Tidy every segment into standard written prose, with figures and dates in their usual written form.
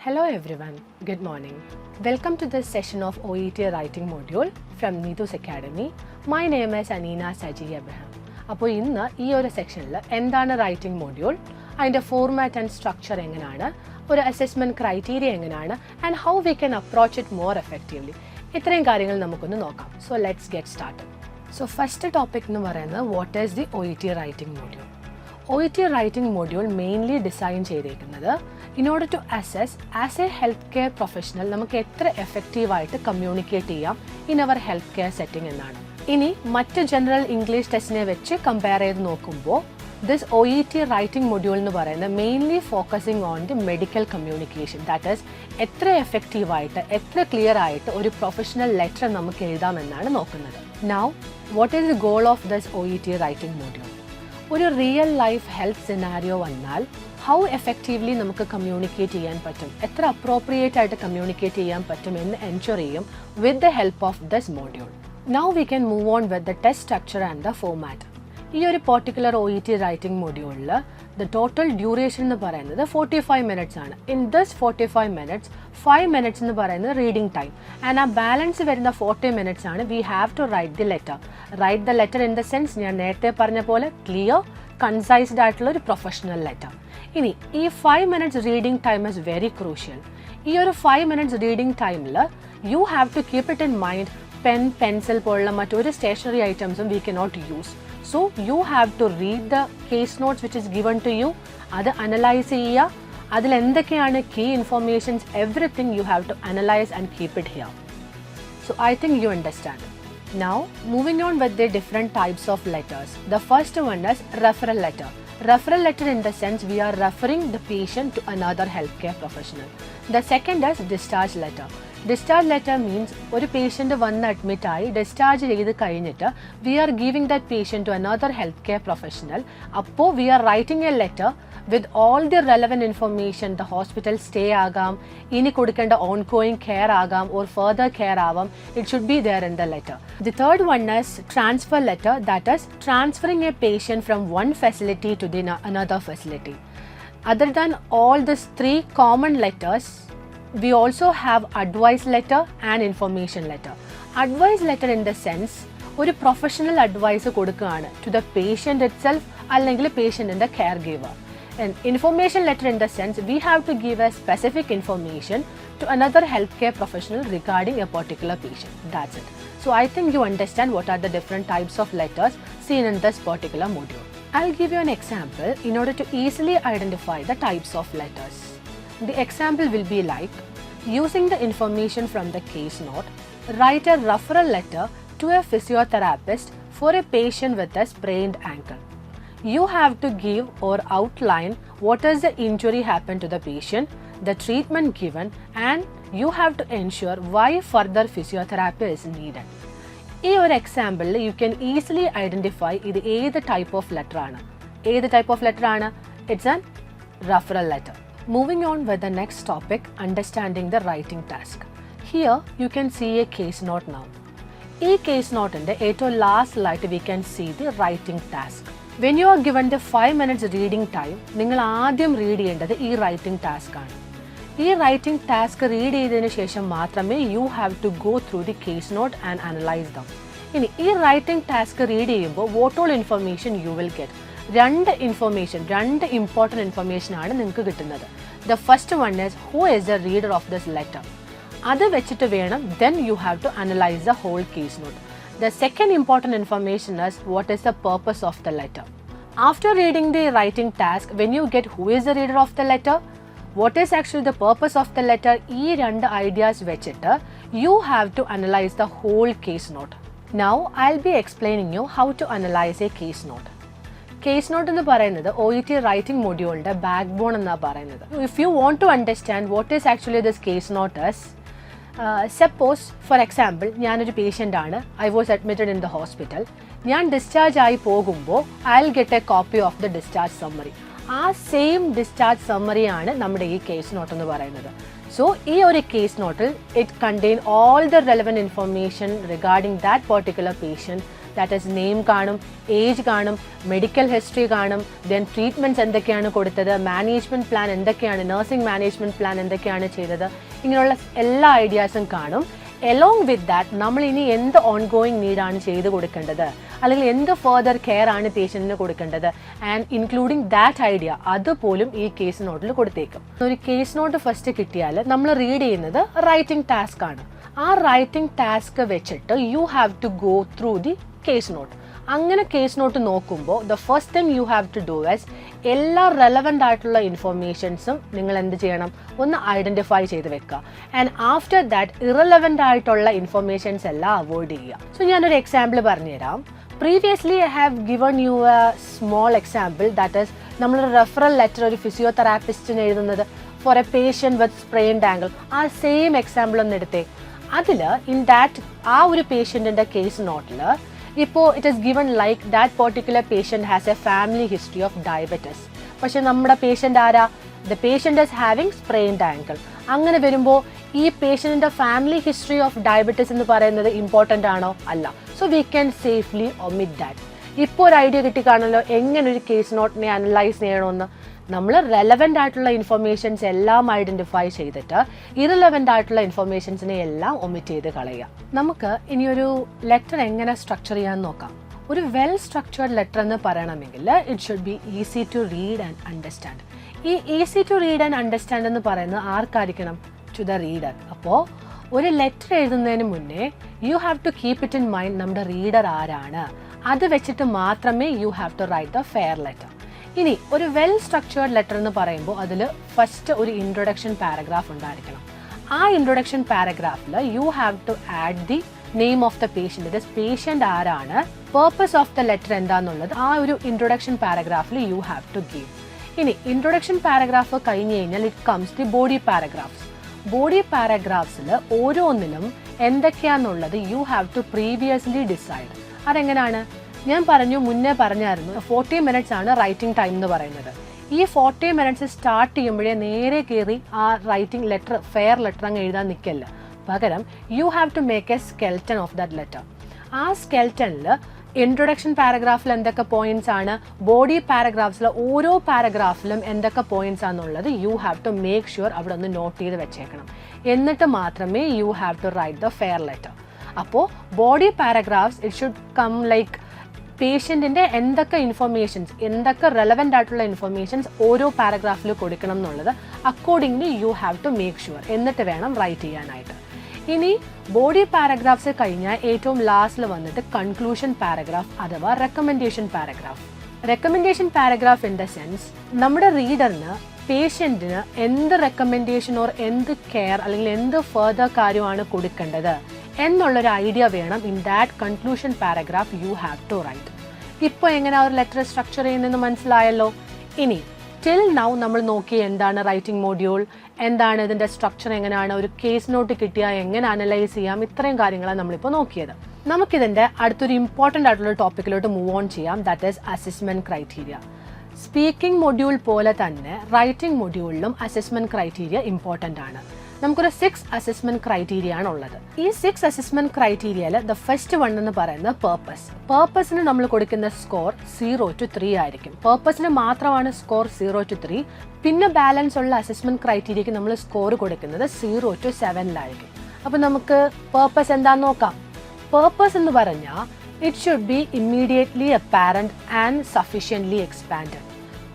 Hello everyone, good morning. Welcome to this session of OET writing module from Neetu's Academy. My name is Anina Saji Abraham. അപ്പോൾ ഇന്ന് ഈ ഒരു സെക്ഷനിൽ എന്താണ് writing module, അതിൻ്റെ format and structure എങ്ങനെയാണ്, ഒരു അസസ്മെൻറ്റ് ക്രൈറ്റീരിയ എങ്ങനെയാണ് and how we can approach it more effectively, ഇത്രയും കാര്യങ്ങൾ നമുക്കൊന്ന് നോക്കാം. So let's get started. So first topic എന്ന് പറയുന്നത് what is the OET writing module. OET writing module mainly design ചെയ്തേക്കുന്നത് in order to assess as a health care professional നമുക്ക് എത്ര എഫക്റ്റീവായിട്ട് കമ്മ്യൂണിക്കേറ്റ് ചെയ്യാം in our health care setting എന്നാണ്. ഇനി മറ്റ് ജനറൽ ഇംഗ്ലീഷ് ടെസ്റ്റിനെ വെച്ച് കമ്പയർ ചെയ്ത് നോക്കുമ്പോൾ ദിസ് OET റൈറ്റിംഗ് മൊഡ്യൂൾ എന്ന് പറയുന്നത് mainly focusing on the medical communication, that is എത്ര എഫക്റ്റീവായിട്ട് എത്ര ക്ലിയർ ആയിട്ട് ഒരു പ്രൊഫഷണൽ ലെറ്റർ നമുക്ക് എഴുതാമെന്നാണ് നോക്കുന്നത്. Now what is the goal of this OET writing module? ഒരു റിയൽ ലൈഫ് ഹെൽത്ത് സിനാരിയോ വന്നാൽ ഹൗ എഫക്റ്റീവ്ലി നമുക്ക് കമ്മ്യൂണിക്കേറ്റ് ചെയ്യാൻ പറ്റും, എത്ര അപ്രോപ്രിയേറ്റ് ആയിട്ട് കമ്മ്യൂണിക്കേറ്റ് ചെയ്യാൻ പറ്റും എന്ന് എൻഷുർ ചെയ്യും with the help of this module. Now we can move on with the test structure and the format. ഈ ഒരു പെർട്ടിക്കുലർ OET റൈറ്റിംഗ് മൊഡ്യൂളിൽ ദ ടോട്ടൽ ഡ്യൂറേഷൻ എന്ന് പറയുന്നത് 45 മിനിറ്റ്സ് ആണ്. ഇൻ ദിസ് 45 മിനിറ്റ്സ് 5 മിനിറ്റ്സ് എന്ന് പറയുന്നത് റീഡിംഗ് ടൈം ആൻഡ് ആ balance വരുന്ന 40 മിനിറ്റ്സ് ആണ് we have to write the letter. Write the letter in the sense ഞാൻ നേരത്തെ പറഞ്ഞ പോലെ ക്ലിയർ കൺസൈസ്ഡ് ആയിട്ടുള്ള ഒരു പ്രൊഫഷണൽ ലെറ്റർ. ഇനി ഈ 5 minutes reading time is very crucial. ഈ ഒരു 5 മിനിറ്റ്സ് റീഡിംഗ് ടൈമിൽ you have to keep it in mind pen pencil പോലുള്ള മറ്റൊരു സ്റ്റേഷനറി ഐറ്റംസും we cannot use. So you have to read the case notes which is given to you, അത് analyse ചെയ്യുക, അതിൽ എന്തൊക്കെയാണ് key informations, everything you have to analyse and keep it here. So I think you understand. Now moving on with the different types of letters. The first one is referral letter. Referral letter in the sense we are referring the patient to another healthcare professional. The second is discharge letter. Discharge letter means ഒരു patient വന്ന് അഡ്മിറ്റായി discharge ചെയ്ത് കഴിഞ്ഞിട്ട് we are giving that patient to another health care professional. അപ്പോൾ we are writing a letter with all the relevant information. The hospital stay ആകാം, ഇനി കൊടുക്കേണ്ട ongoing care ആകാം, ഓർ ഫർദർ കെയർ ആവാം. It should be there in the letter. The third one is transfer letter, that is transferring a patient from one facility to the another facility. Other than all these three common letters, we also have advice letter and information letter. Advice letter in the sense ഒരു professional advice കൊടുക്കുകയാണ് to the patient itself അല്ലെങ്കിൽ പേഷ്യൻറ്റിൻ്റെ caregiver. And information letter in the sense we have to give a specific information to another healthcare professional regarding a particular patient. That's it. So I think you understand what are the different types of letters seen in this particular module. I'll give you an example in order to easily identify the types of letters. The example will be like, using the information from the case note, write a referral letter to a physiotherapist for a patient with a sprained ankle. You have to give or outline what is the injury happened to the patient, the treatment given, and you have to ensure why further physiotherapy is needed. ഈ ഒരു എക്സാമ്പിളിൽ you can easily identify ഇത് ഏത് type of letter ആണ്. ഏത് type of letter ആണ്? It's an referral letter. Moving on with the next topic, understanding the writing task. Here you can see a case note now. ഈ case note ന്റെ ഏറ്റവും ലാസ്റ്റിലായിട്ട് we can see the writing task. When you are given the 5 minutes reading time, നിങ്ങൾ ആദ്യം read ചെയ്യേണ്ടത് ഈ writing task ആണ്. ഈ writing task read ചെയ്തതിന് ശേഷം മാത്രമേ you have to go through the case note and analyse them. ഇനി ഈ റൈറ്റിംഗ് ടാസ്ക് റീഡ് ചെയ്യുമ്പോൾ what all information you will get? രണ്ട് ഇമ്പോർട്ടൻറ്റ് ഇൻഫർമേഷൻ ആണ് നിങ്ങൾക്ക് കിട്ടുന്നത്. The first one is who is the reader of this letter. അത് വെച്ചിട്ട് വേണം then you have to analyse the whole case note. The second important information is what is the purpose of the letter. After reading the writing task, when you get who is the reader of the letter, what is actually the purpose of the letter, ee rendu ideas vechittu you have to analyze the whole case note. Now I'll be explaining you how to analyze a case note. Case note ennu parayunnathu OET writing module inde backbone enna parayunnathu. If you want to understand what is actually this case note is, suppose for example ഞാനൊരു patient ആണ്. I was admitted in the hospital. ഞാൻ discharge ആയി പോകുമ്പോൾ I will get A copy of the discharge summary. ആ same discharge സമ്മറിയാണ് നമ്മുടെ ഈ case not എന്ന് പറയുന്നത്. സോ ഈ ഒരു കേസ് നോട്ടിൽ it contain all the relevant information regarding that particular patient, that is name കാണും, ഏജ് കാണും, മെഡിക്കൽ ഹിസ്റ്ററി കാണും, ദെൻ ട്രീറ്റ്മെൻറ്റ്സ് എന്തൊക്കെയാണ് കൊടുത്തത്, മാനേജ്മെൻറ്റ് പ്ലാൻ എന്തൊക്കെയാണ്, നഴ്സിംഗ് മാനേജ്മെൻറ്റ് പ്ലാൻ എന്തൊക്കെയാണ് ചെയ്തത്, ഇങ്ങനെയുള്ള എല്ലാ ഐഡിയാസും കാണും. എലോങ് വിത്ത് ദാറ്റ് നമ്മൾ ഇനി എന്ത് ഓൺഗോയിങ് നീഡാണ് ചെയ്ത് കൊടുക്കേണ്ടത്, അല്ലെങ്കിൽ എന്ത് ഫർദർ കെയർ ആണ് പേഷ്യൻറ്റിന് കൊടുക്കേണ്ടത്, ആൻഡ് ഇൻക്ലൂഡിങ് ദാറ്റ് ഐഡിയ അതുപോലും ഈ കേസ് നോട്ടിൽ കൊടുത്തേക്കും. ഒരു കേസ് നോട്ട് ഫസ്റ്റ് കിട്ടിയാൽ നമ്മൾ റീഡ് ചെയ്യുന്നത് റൈറ്റിംഗ് ടാസ്ക് ആണ്. ആ റൈറ്റിംഗ് ടാസ്ക് വെച്ചിട്ട് you have to go through the case note. അങ്ങനെ കേസ് നോട്ട് നോക്കുമ്പോൾ the first thing you have to do is എല്ലാ റെലവൻ്റ് ആയിട്ടുള്ള ഇൻഫർമേഷൻസും നിങ്ങൾ എന്ത് ചെയ്യണം, ഒന്ന് ഐഡൻറ്റിഫൈ ചെയ്ത് വെക്കുക. ആൻഡ് ആഫ്റ്റർ ദാറ്റ് ഇറലവൻ്റ് ആയിട്ടുള്ള ഇൻഫർമേഷൻസ് എല്ലാം അവോയ്ഡ് ചെയ്യുക. സോ ഞാനൊരു എക്സാമ്പിൾ പറഞ്ഞുതരാം. Previously, I have given you a small example, that is, നമ്മളൊരു റെഫറൽ ലെറ്റർ ഒരു ഫിസിയോതെറാപ്പിസ്റ്റിന് എഴുതുന്നത് for a patient with sprained ankle. ആ സെയിം എക്സാമ്പിൾ ഒന്ന് എടുത്തേ. അതിൽ ഇൻ ദാറ്റ് ആ ഒരു പേഷ്യൻറ്റിൻ്റെ കേസ് നോട്ടിൽ ഇപ്പോൾ it is given like that particular patient has a family history of diabetes. പക്ഷേ നമ്മുടെ പേഷ്യൻ്റ് ആരാ? The patient is having sprained ankle. അങ്ങനെ വരുമ്പോൾ ഈ പേഷ്യൻറ്റിൻ്റെ ഫാമിലി ഹിസ്റ്ററി ഓഫ് ഡയബറ്റിസ് എന്ന് പറയുന്നത് ഇമ്പോർട്ടൻ്റ് ആണോ? അല്ല. So we can safely omit that. ഇപ്പോൾ ഒരു ഐഡിയ കിട്ടിക്കാണല്ലോ എങ്ങനെ ഒരു കേസ് നോട്ടിനെ അനലൈസ് ചെയ്യണമെന്ന്. നമ്മൾ റെലവൻ്റ് ആയിട്ടുള്ള ഇൻഫർമേഷൻസ് എല്ലാം ഐഡൻറ്റിഫൈ ചെയ്തിട്ട് ഇറലവൻ്റ് ആയിട്ടുള്ള ഇൻഫർമേഷൻസിനെ എല്ലാം ഒമിറ്റ് ചെയ്ത് കളയുക. നമുക്ക് ഇനിയൊരു ലെറ്റർ എങ്ങനെ സ്ട്രക്ചർ ചെയ്യാൻ നോക്കാം. ഒരു വെൽ സ്ട്രക്ചേർഡ് ലെറ്റർ എന്ന് പറയണമെങ്കിൽ it should be easy to read and understand. ഈ easy to read and understand എന്ന് പറയുന്നത് ആർക്കായിരിക്കണം? To the reader. അപ്പോൾ ഒരു ലെറ്റർ എഴുതുന്നതിന് മുന്നേ you have to keep it in mind നമ്മുടെ റീഡർ ആരാണ്. അത് വെച്ചിട്ട് മാത്രമേ you have to write the fair letter. ഇനി ഒരു വെൽ സ്ട്രക്ചേർഡ് ലെറ്റർ എന്ന് പറയുമ്പോൾ അതിൽ ഫസ്റ്റ് ഒരു ഇൻട്രൊഡക്ഷൻ പാരഗ്രാഫ് ഉണ്ടായിരിക്കണം. ആ ഇൻട്രൊഡക്ഷൻ പാരഗ്രാഫിൽ you have to add the name of the patient. The patient ആരാണ്, പേർപ്പസ് ഓഫ് ദ ലെറ്റർ എന്താണെന്നുള്ളത് ആ ഒരു ഇൻട്രൊഡക്ഷൻ പാരഗ്രാഫിൽ യു ഹാവ് ടു ഗീവ്. ഇനി ഇൻട്രൊഡക്ഷൻ പാരഗ്രാഫ് കഴിഞ്ഞ് കഴിഞ്ഞാൽ it comes the body paragraphs. Body പാരഗ്രാഫ്സിൽ ഓരോന്നിലും എന്തൊക്കെയാണെന്നുള്ളത് you have to previously decide. അതെങ്ങനെയാണ്? ഞാൻ മുന്നേ പറഞ്ഞായിരുന്നു 40 minutes ആണ് റൈറ്റിംഗ് ടൈം എന്ന് പറയുന്നത്. ഈ 40 minutes സ്റ്റാർട്ട് ചെയ്യുമ്പോഴേ നേരെ കയറി ആ റൈറ്റിംഗ് ലെറ്റർ ഫെയർ ലെറ്റർ അങ്ങ് എഴുതാൻ നിൽക്കല്ല. പകരം you have to make a skeleton of that letter. ആ സ്കെൽറ്റണിൽ ഇൻട്രൊഡക്ഷൻ പാരഗ്രാഫിൽ എന്തൊക്കെ പോയിന്റ്സ് ആണ്, ബോഡി പാരഗ്രാഫ്സിൽ ഓരോ പാരഗ്രാഫിലും എന്തൊക്കെ പോയിന്റ്സ് ആണെന്നുള്ളത് you have to make sure അവിടെ ഒന്ന് നോട്ട് ചെയ്ത് വെച്ചേക്കണം. എന്നിട്ട് മാത്രമേ you have to write the fair letter. അപ്പോൾ body paragraphs it should come like പേഷ്യൻറ്റിൻ്റെ എന്തൊക്കെ ഇൻഫർമേഷൻസ്, എന്തൊക്കെ റെലവൻ്റ് ആയിട്ടുള്ള ഇൻഫർമേഷൻസ് ഓരോ പാരഗ്രാഫിൽ കൊടുക്കണം എന്നുള്ളത് accordingly you have to make sure. എന്നിട്ട് വേണം റൈറ്റ് ചെയ്യാനായിട്ട്. ഇനി ബോഡി പാരഗ്രാഫ്സ് കഴിഞ്ഞാൽ ഏറ്റവും ലാസ്റ്റിൽ വന്നിട്ട് കൺക്ലൂഷൻ പാരഗ്രാഫ് അഥവാ recommendation paragraph. Recommendation paragraph in the sense നമ്മുടെ റീഡറിന് പേഷ്യൻറ്റിന് എന്ത് റെക്കമെൻഡേഷൻ ഓർ എന്ത് കെയർ അല്ലെങ്കിൽ എന്ത് ഫർദർ കാര്യമാണ് കൊടുക്കേണ്ടത് എന്നുള്ളൊരു ഐഡിയ വേണം in that conclusion paragraph you have to write. ഇപ്പോൾ എങ്ങനെയാണ് ഒരു ലെറ്റർ സ്ട്രക്ചർ ചെയ്യുന്നതെന്ന് മനസ്സിലായല്ലോ. ഇനി ടിൽ നൗ നമ്മൾ നോക്കി എന്താണ് റൈറ്റിംഗ് മോഡ്യൂൾ, എന്താണ് ഇതിൻ്റെ സ്ട്രക്ചർ, എങ്ങനെയാണ് ഒരു കേസ് നോട്ട് കിട്ടിയാൽ എങ്ങനെ അനലൈസ് ചെയ്യാം, ഇത്രയും കാര്യങ്ങളാണ് നമ്മളിപ്പോൾ നോക്കിയത്. നമുക്കിതിൻ്റെ അടുത്തൊരു ഇമ്പോർട്ടൻ്റ് ആയിട്ടുള്ള ടോപ്പിക്കിലോട്ട് മൂവ് ഓൺ ചെയ്യാം, that is assessment criteria. Speaking module പോലെ തന്നെ റൈറ്റിംഗ് മൊഡ്യൂളിലും അസസ്മെൻറ്റ് ക്രൈറ്റീരിയ ഇമ്പോർട്ടൻ്റ് ആണ്. നമുക്കൊരു 6 അസസ്മെൻറ്റ് ക്രൈറ്റീരിയ ആണ് ഉള്ളത്. ഈ 6 അസസ്മെൻറ്റ് ക്രൈറ്റീരിയയിൽ ദ ഫസ്റ്റ് വൺ എന്ന് പറയുന്നത് പേർപ്പസ്. പേർപ്പസിന് നമ്മൾ കൊടുക്കുന്ന സ്കോർ 0 to 3 ആയിരിക്കും. പേർപ്പസിന് മാത്രമാണ് സ്കോർ 0 to 3. പിന്നെ ബാലൻസ് ഉള്ള അസസ്മെൻറ്റ് ക്രൈറ്റീരിയക്ക് നമ്മൾ സ്കോർ കൊടുക്കുന്നത് 0 to 7 അപ്പോൾ നമുക്ക് പേർപ്പസ് എന്താണെന്ന് നോക്കാം. പേർപ്പസ് എന്ന് പറഞ്ഞാൽ it should B immediately apparent and sufficiently expanded.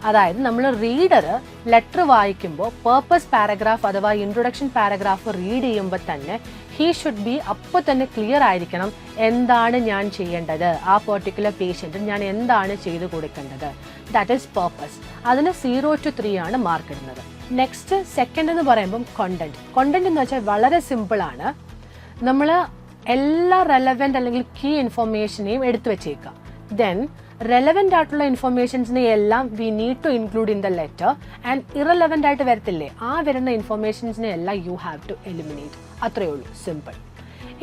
അതായത് നമ്മൾ റീഡർ ലെറ്റർ വായിക്കുമ്പോൾ പേർപ്പസ് പാരഗ്രാഫ് അഥവാ ഇൻട്രൊഡക്ഷൻ പാരഗ്രാഫ് റീഡ് ചെയ്യുമ്പോൾ തന്നെ ഹീ ഷുഡ് ബി അപ്പോൾ തന്നെ ക്ലിയർ ആയിരിക്കണം എന്താണ് ഞാൻ ചെയ്യേണ്ടത്, ആ പെർട്ടിക്കുലർ പേഷ്യൻറ്റിന് ഞാൻ എന്താണ് ചെയ്തു കൊടുക്കേണ്ടത്. That is purpose. അതിന് 0 to 3 ആണ് മാർക്ക് ഇടുന്നത്. നെക്സ്റ്റ് സെക്കൻഡ് എന്ന് പറയുമ്പം കണ്ടന്റ്. കണ്ടന്റ് എന്ന് വെച്ചാൽ വളരെ സിമ്പിളാണ്. നമ്മൾ എല്ലാ റെലവെൻ്റ് അല്ലെങ്കിൽ കീ ഇൻഫർമേഷനെയും എടുത്തു വെച്ചേക്കുക. ദെൻ റെലവെൻ്റ് ആയിട്ടുള്ള ഇൻഫർമേഷൻസിനെ എല്ലാം we need to include in the letter. And irrelevant ആയിട്ട് വരത്തില്ലേ, ആ വരുന്ന ഇൻഫർമേഷൻസിനെ എല്ലാം യു ഹാവ് ടു എലിമിനേറ്റ്. അത്രയേ ഉള്ളൂ, സിമ്പിൾ.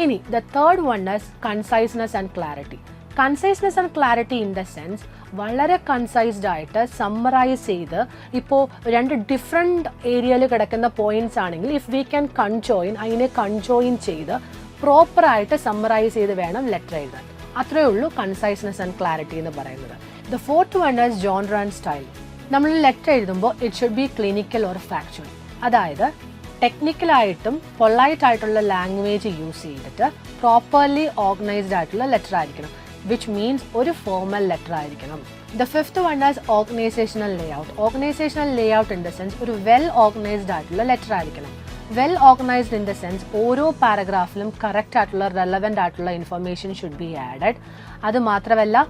ഇനി the third one is conciseness and clarity. Conciseness and clarity in the sense വളരെ കൺസൈസ്ഡ് ആയിട്ട് സമ്മറൈസ് ചെയ്ത്, ഇപ്പോൾ 2 ഡിഫറെൻറ്റ് ഏരിയയിൽ കിടക്കുന്ന പോയിന്റ്സ് ആണെങ്കിൽ ഇഫ് വി ക്യാൻ കൺജോയിൻ, അതിനെ കൺജോയിൻ ചെയ്ത് പ്രോപ്പറായിട്ട് സമ്മറൈസ് ചെയ്ത് വേണം ലെറ്റർ എഴുതാൻ. അത്രയേ ഉള്ളൂ കൺസൈസ്നെസ് ആൻഡ് ക്ലാരിറ്റി എന്ന് പറയുന്നത്. The fourth one is genre and style. നമ്മൾ ലെറ്റർ എഴുതുമ്പോൾ it should B clinical or factual. അതായത് ടെക്നിക്കലായിട്ടും പൊളൈറ്റ് ആയിട്ടുള്ള ലാംഗ്വേജ് യൂസ് ചെയ്തിട്ട് പ്രോപ്പർലി ഓർഗനൈസ്ഡ് ആയിട്ടുള്ള ലെറ്റർ ആയിരിക്കണം, വിച്ച് മീൻസ് ഒരു ഫോർമൽ ലെറ്റർ ആയിരിക്കണം. The fifth one is organisational Leh out. Organisational Leh out in the sense ഒരു വെൽ ഓർഗനൈസ്ഡ് ആയിട്ടുള്ള letter ആയിരിക്കണം. Well organised in the sense ഓരോ പാരഗ്രാഫിലും കറക്റ്റ് ആയിട്ടുള്ള റെലവൻ്റ് ആയിട്ടുള്ള ഇൻഫർമേഷൻ ഷുഡ് ബി ആഡഡ്. അത് മാത്രമല്ല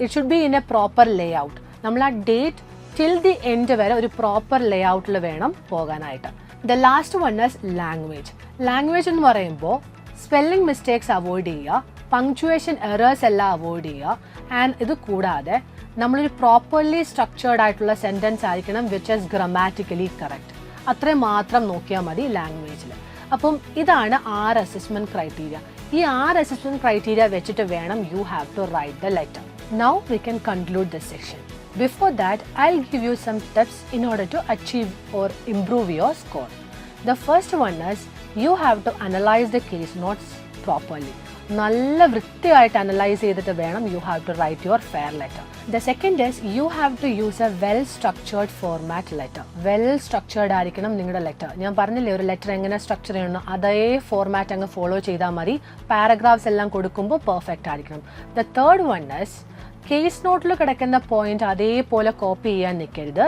it should be in A proper Leh out. നമ്മൾ ആ ഡേറ്റ് ടിൽ ദി എൻഡ് വരെ ഒരു പ്രോപ്പർ ലേ ഔട്ടിൽ വേണം പോകാനായിട്ട്. The last one is language. Language എന്ന് പറയുമ്പോൾ സ്പെല്ലിംഗ് മിസ്റ്റേക്സ് അവോയ്ഡ് ചെയ്യുക, പങ്ക്ച്വേഷൻ എറേഴ്സ് എല്ലാം അവോയ്ഡ് ചെയ്യുക. ആൻഡ് ഇത് കൂടാതെ നമ്മളൊരു പ്രോപ്പർലി സ്ട്രക്ചേർഡ് ആയിട്ടുള്ള സെൻറ്റൻസ് ആയിരിക്കണം വിച്ച് ഈസ് ഗ്രമാറ്റിക്കലി കറക്റ്റ്. അത്രയും മാത്രം നോക്കിയാൽ മതി ലാംഗ്വേജിൽ. അപ്പം ഇതാണ് 6 അസസ്മെൻറ്റ് ക്രൈറ്റീരിയ. ഈ 6 അസസ്മെൻറ്റ് ക്രൈറ്റീരിയ വെച്ചിട്ട് വേണം you have to write the letter. Now we can conclude this section. Before that, I'll give you some tips in order to achieve or improve your score. The first one is you have to analyze the case notes properly. നല്ല വൃത്തിയായിട്ട് analyse ചെയ്തിട്ട് വേണം you have to write your fair letter. The second is you have to use a well structured format letter. Well structured ആയിരിക്കണം നിങ്ങളുടെ letter. ഞാൻ പറഞ്ഞില്ലേ ഒരു letter എങ്ങനെ സ്ട്രക്ചർ ചെയ്യണം, അതേ ഫോർമാറ്റ് അങ്ങ് ഫോളോ ചെയ്താൽ മതി. പാരഗ്രാഫ്സ് എല്ലാം കൊടുക്കുമ്പോൾ പെർഫെക്റ്റ് ആയിരിക്കണം. The third one is case നോട്ടിൽ കിടക്കുന്ന പോയിന്റ് അതേപോലെ കോപ്പി ചെയ്യാൻ നിൽക്കരുത്.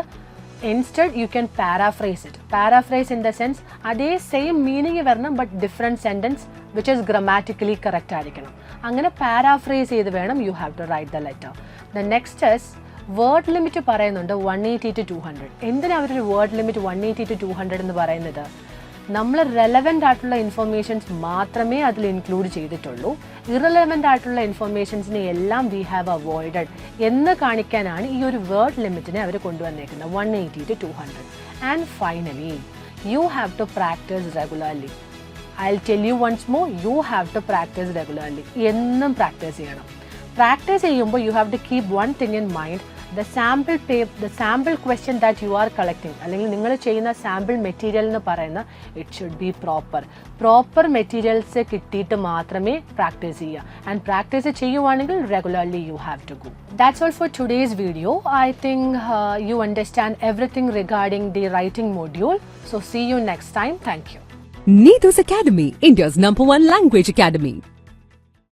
Instead you can paraphrase it. Paraphrase in the sense അതേ സെയിം മീനിങ് വരണം but different sentence which is grammatically correct ആയിരിക്കണം. അങ്ങനെ പാരാഫ്രൈസ് ചെയ്ത് വേണം you have to write the letter. The next is word limit പറയുന്നുണ്ട് 180 to 200. എന്തിനാണ് അവരൊരു word limit 180 to 200 എന്ന് പറയുന്നത്? നമ്മൾ റെലവൻ്റ് ആയിട്ടുള്ള ഇൻഫർമേഷൻസ് മാത്രമേ അതിൽ ഇൻക്ലൂഡ് ചെയ്തിട്ടുള്ളൂ. ഇറലവൻ്റ് ആയിട്ടുള്ള ഇൻഫർമേഷൻസിനെ എല്ലാം വി ഹാവ് അവോയ്ഡഡ് എന്ന് കാണിക്കാനാണ് ഈ ഒരു വേർഡ് ലിമിറ്റിനെ അവർ കൊണ്ടുവന്നേക്കുന്നത് 180 to 200. And finally you have to practise regularly. I'll tell you once more, you have to practice regularly. എന്നും പ്രാക്ടീസ് ചെയ്യണം. പ്രാക്ടീസ് ചെയ്യുമ്പോൾ you have to keep one thing in mind. The sample question that you are collecting, അല്ലെങ്കിൽ നിങ്ങൾ ചെയ്യുന്ന sample material എന്ന് പറയുന്ന it should be proper materials കിട്ടിയിട്ട് മാത്രമേ പ്രാക്ടീസ് ചെയ്യുക. ആൻഡ് പ്രാക്ടീസ് ചെയ്യുവാണെങ്കിൽ regularly you have to go. That's all for today's video. I think you understand everything regarding the writing module. So see you next time. Thank you. Nidus Academy, India's #1 language academy.